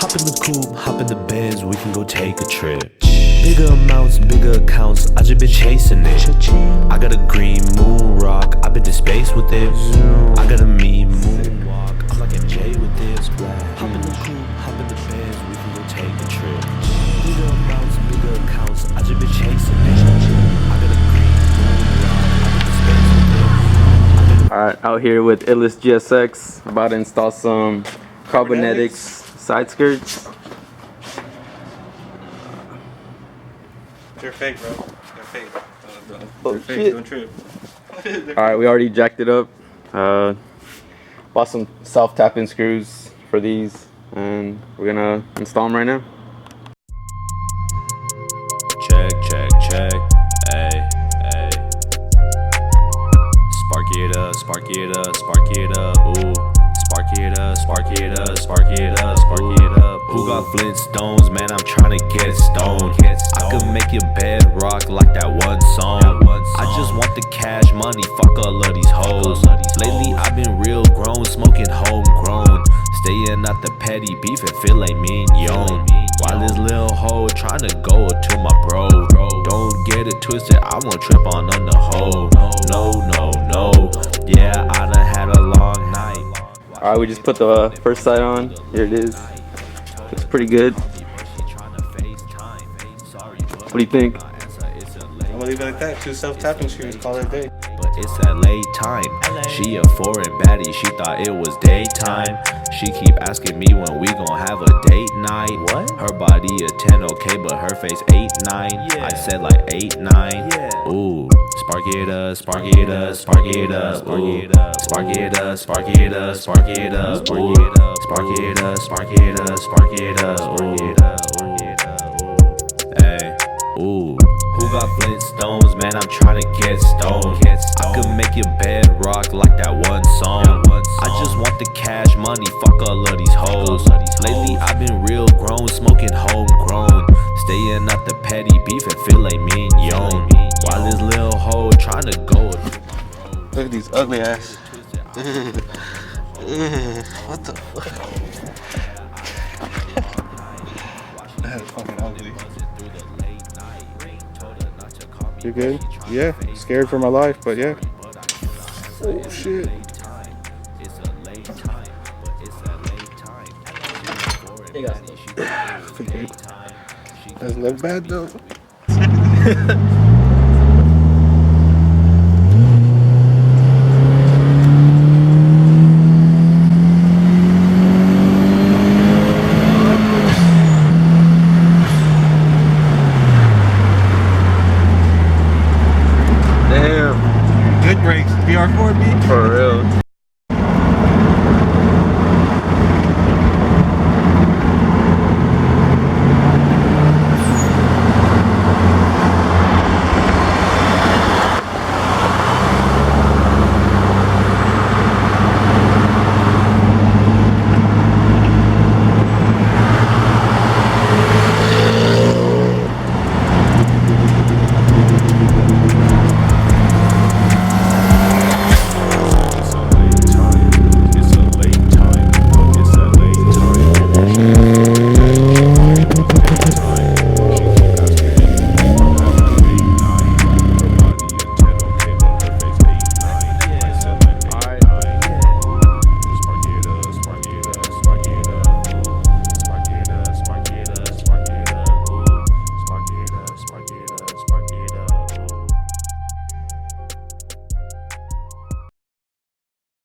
Hop in the coupe, hop in the Benz, we can go take a trip. Bigger amounts, bigger accounts, I just been chasing it. I got a green moon rock, I been to space with it. I got a mean moonwalk, I'm like MJ with this. Hop in the coupe, hop in the Benz, we can go take a trip. Bigger amounts, bigger accounts, I just been chasing it. I got a green moon rock, I been to space with it. Alright, out here with Illest GSX, about to install some Carbonetics side skirts. They're fake, bro. They're fake. Oh, They're fake, shit. don't trip. Alright, we already jacked it up. Bought some self-tapping screws for these, and we're gonna install them right now. Check, check, check. Ay, ay. Spark it up, spark it up, spark it up. Ooh. Spark it up, spark it up, spark it up, spark it up. Who got Flintstones? Man, I'm trying to get stoned. I could make your bed rock like that one song. I just want the cash money, fuck all of these hoes. Lately I've been real grown, smoking homegrown. Staying out the petty beef and filet mignon. While this little hoe trying to go to my bro. Don't get it twisted, I won't trip on the hoe. No, no, no. Yeah, I done had a long night. Alright, we just put the first side on. Here it is. Looks pretty good. What do you think? I'm gonna leave it like that. 2 self-tapping screws, call it a day. But it's at late time. She a foreign baddie, she thought it was daytime. She keep asking me when we gon' have a date night. What? Her body a 10, okay, but her face 8, 9. I said like 8, 9. Ooh, spark it up, spark it up, spark it up, ooh. Spark it up, spark it up, spark it up, ooh. Spark it up, spark it up, spark it up, ooh. Hey, ooh. Who got Flintstones? Man, I'm trying to get stoned. I could make your bed rock like that one song. I just want the cash money, fuck all of these hoes. Lately I've been real grown, smoking homegrown. Staying out the petty beef and filet mignon. While this little hoe trying to go. Look at these ugly ass. What the fuck? That is fucking ugly. You good? Yeah. Scared for my life, but yeah. Oh shit. Doesn't look bad though.